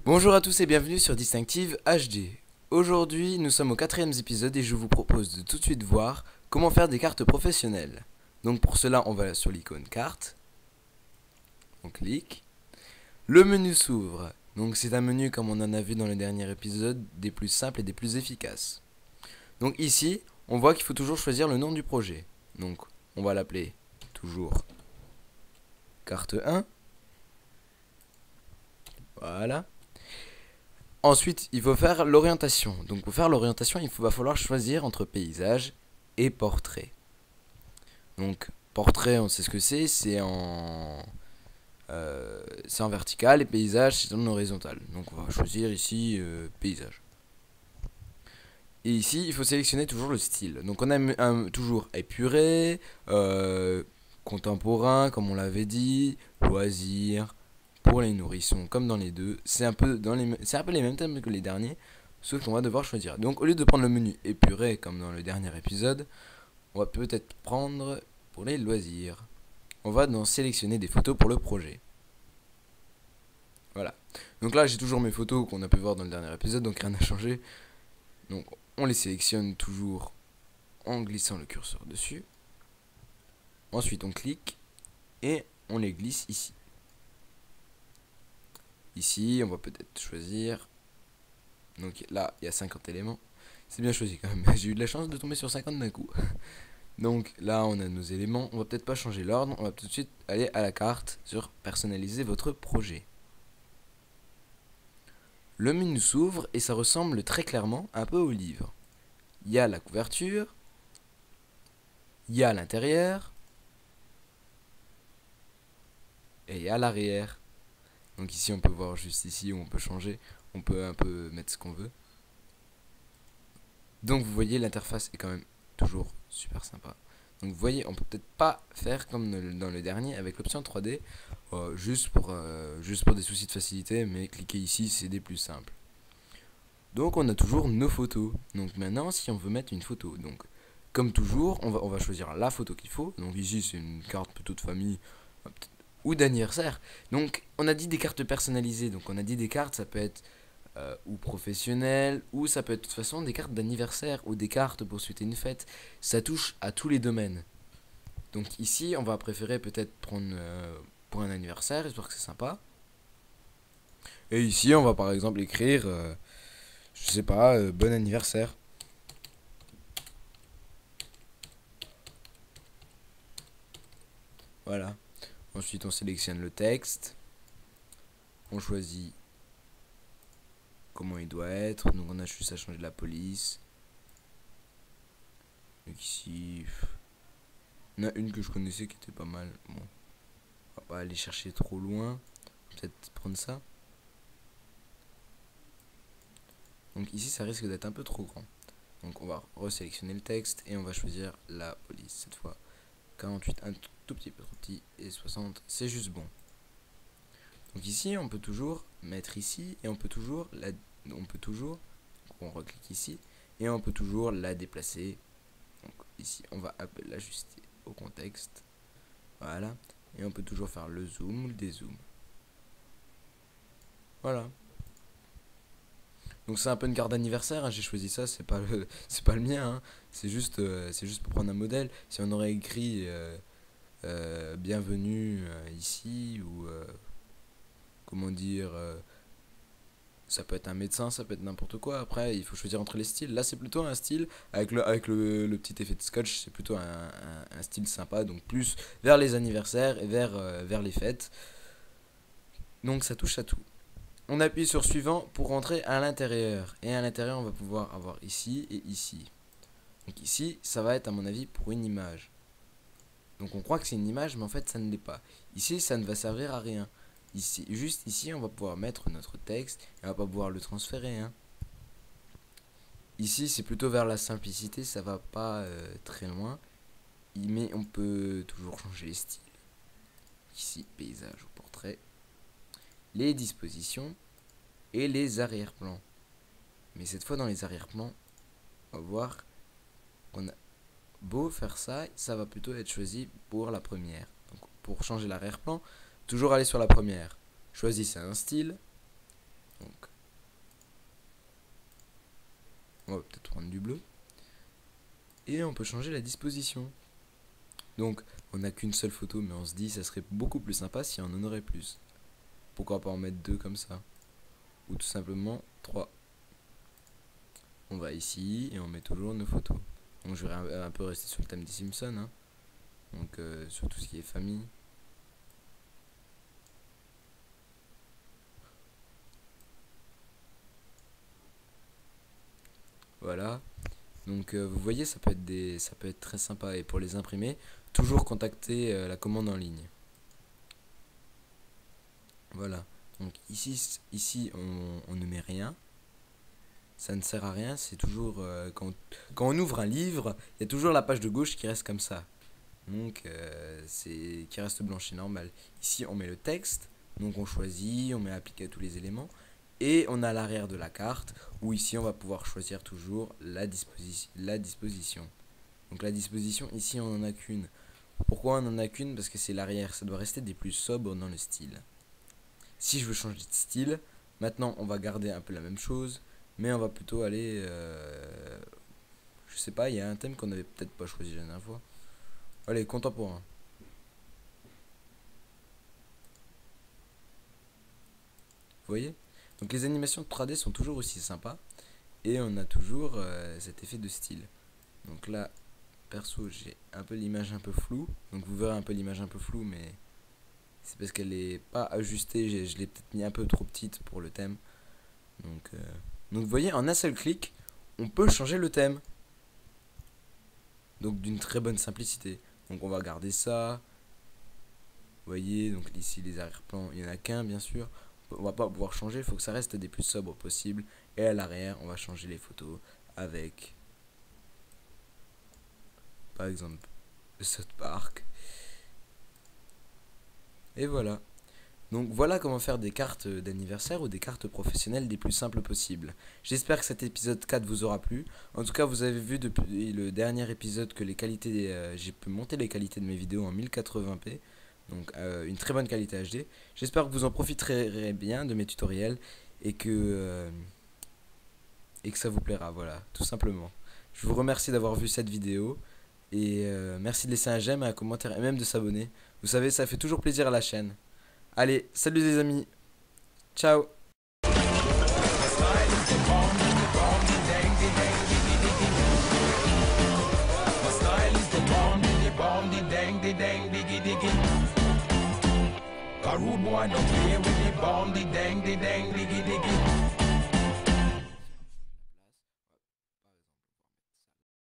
Bonjour à tous et bienvenue sur Distinctive HD. Aujourd'hui, nous sommes au quatrième épisode et je vous propose de tout de suite voir comment faire des cartes professionnelles. Donc pour cela, on va sur l'icône carte, on clique. Le menu s'ouvre. Donc c'est un menu comme on en a vu dans le dernier épisode, des plus simples et des plus efficaces. Donc ici, on voit qu'il faut toujours choisir le nom du projet. Donc on va l'appeler toujours carte 1. Voilà. Ensuite, il faut faire l'orientation. Donc pour faire l'orientation, va falloir choisir entre paysage et portrait. Donc portrait, on sait ce que c'est en vertical et paysage, c'est en horizontal. Donc on va choisir ici paysage. Et ici, il faut sélectionner toujours le style. Donc on a toujours épuré, contemporain, comme on l'avait dit, loisir, pour les nourrissons, comme dans les deux. C'est un peu les mêmes thèmes que les derniers, sauf qu'on va devoir choisir. Donc au lieu de prendre le menu épuré, comme dans le dernier épisode, on va peut-être prendre pour les loisirs. On va donc sélectionner des photos pour le projet. Voilà. Donc là, j'ai toujours mes photos qu'on a pu voir dans le dernier épisode, donc rien n'a changé. Donc on les sélectionne toujours en glissant le curseur dessus. Ensuite, on clique et on les glisse ici. Ici, on va peut-être choisir. Donc là, il y a 50 éléments. C'est bien choisi quand même. J'ai eu de la chance de tomber sur 50 d'un coup. Donc là, on a nos éléments. On va peut-être pas changer l'ordre. On va tout de suite aller à la carte sur personnaliser votre projet. Le menu s'ouvre et ça ressemble très clairement un peu au livre. Il y a la couverture, il y a l'intérieur et il y a l'arrière. Donc ici, on peut voir juste ici où on peut changer. On peut un peu mettre ce qu'on veut. Donc vous voyez, l'interface est quand même toujours super sympa. Donc vous voyez, on peut peut-être pas faire comme dans le dernier avec l'option 3D, juste pour des soucis de facilité, mais cliquer ici, c'est des plus simples. Donc on a toujours nos photos. Donc maintenant, si on veut mettre une photo, donc comme toujours, on va choisir la photo qu'il faut. Donc ici, c'est une carte plutôt de famille ou d'anniversaire. Donc on a dit des cartes personnalisées. Donc on a dit des cartes, ça peut être ou professionnel, ou ça peut être de toute façon des cartes d'anniversaire ou des cartes pour souhaiter une fête. Ça touche à tous les domaines. Donc ici, on va préférer peut-être prendre pour un anniversaire, histoire que c'est sympa. Et ici, on va par exemple écrire, je sais pas, bon anniversaire. Voilà. Ensuite, on sélectionne le texte. On choisit comment il doit être. Donc on a juste à changer la police. Donc ici, il y en a une que je connaissais qui était pas mal. Bon, on va pas aller chercher trop loin. Peut-être prendre ça. Donc ici, ça risque d'être un peu trop grand. Donc on va resélectionner le texte et on va choisir la police cette fois. 48, un tout petit peu trop petit, et 60, c'est juste bon. Donc ici, on peut toujours mettre ici et on peut toujours on reclique ici et on peut toujours la déplacer. Donc ici, on va l'ajuster au contexte. Voilà. Et on peut toujours faire le zoom ou le dézoom. Voilà. Donc c'est un peu une carte d'anniversaire, hein, j'ai choisi ça, c'est pas le mien, hein. C'est juste pour prendre un modèle. Si on aurait écrit bienvenue ici, ou comment dire, ça peut être un médecin, ça peut être n'importe quoi. Après, il faut choisir entre les styles. Là, c'est plutôt un style, avec le petit effet de scotch, c'est plutôt un style sympa, donc plus vers les anniversaires et vers les fêtes. Donc ça touche à tout. On appuie sur suivant pour rentrer à l'intérieur. Et à l'intérieur, on va pouvoir avoir ici et ici. Donc ici, ça va être à mon avis pour une image. Donc on croit que c'est une image, mais en fait ça ne l'est pas. Ici, ça ne va servir à rien. Ici, juste ici, on va pouvoir mettre notre texte et on va pas pouvoir le transférer, hein. Ici, c'est plutôt vers la simplicité, ça va pas très loin. Mais on peut toujours changer les styles. Ici, paysage ou portrait. Les dispositions et les arrière-plans. Mais cette fois, dans les arrière-plans, on va voir qu'on a beau faire ça, ça va plutôt être choisi pour la première. Donc, pour changer l'arrière-plan, toujours aller sur la première. Choisissez un style. Donc, On va peut-être prendre du bleu. Et on peut changer la disposition. Donc, on n'a qu'une seule photo, mais on se dit ça serait beaucoup plus sympa si on en aurait plus. Pourquoi pas en mettre 2 comme ça? Ou tout simplement 3. On va ici et on met toujours nos photos. Donc je vais un peu rester sur le thème des Simpsons. Hein. Donc sur tout ce qui est famille. Voilà. Donc vous voyez, ça peut être très sympa. Et pour les imprimer, toujours contacter la commande en ligne. Voilà. Donc ici on ne met rien. Ça ne sert à rien, c'est toujours quand on ouvre un livre, il y a toujours la page de gauche qui reste comme ça. Donc c'est qui reste blanche, c'est normal. Ici on met le texte, donc on choisit, on met appliquer à tous les éléments. Et on a l'arrière de la carte, où ici on va pouvoir choisir toujours la disposition. Donc la disposition, ici on n'en a qu'une. Pourquoi on n'en a qu'une? Parce que c'est l'arrière, ça doit rester des plus sobres dans le style. Si je veux changer de style, maintenant on va garder un peu la même chose. Mais on va plutôt aller... je sais pas, il y a un thème qu'on avait peut-être pas choisi la dernière fois. Allez, contemporain. Vous voyez? Donc les animations de 3D sont toujours aussi sympas. Et on a toujours cet effet de style. Donc là, perso, j'ai un peu l'image un peu floue. Donc vous verrez un peu l'image un peu floue, mais... c'est parce qu'elle est pas ajustée. Je l'ai peut-être mis un peu trop petite pour le thème. Donc vous voyez, en un seul clic, on peut changer le thème. Donc d'une très bonne simplicité. Donc on va garder ça. Vous voyez, donc ici les arrière-plans, il n'y en a qu'un bien sûr. On va pas pouvoir changer, il faut que ça reste des plus sobres possibles. Et à l'arrière, on va changer les photos avec, par exemple, le South Park. Et voilà. Donc voilà comment faire des cartes d'anniversaire ou des cartes professionnelles des plus simples possibles. J'espère que cet épisode 4 vous aura plu. En tout cas, vous avez vu depuis le dernier épisode que les qualités, j'ai pu monter les qualités de mes vidéos en 1080p. Donc une très bonne qualité HD. J'espère que vous en profiterez bien de mes tutoriels et que ça vous plaira. Voilà, tout simplement. Je vous remercie d'avoir vu cette vidéo. Et merci de laisser un j'aime, un commentaire et même de s'abonner. Vous savez, ça fait toujours plaisir à la chaîne. Allez, salut les amis. Ciao. Rude boy don't play with the bomb, the dang, diggy diggy.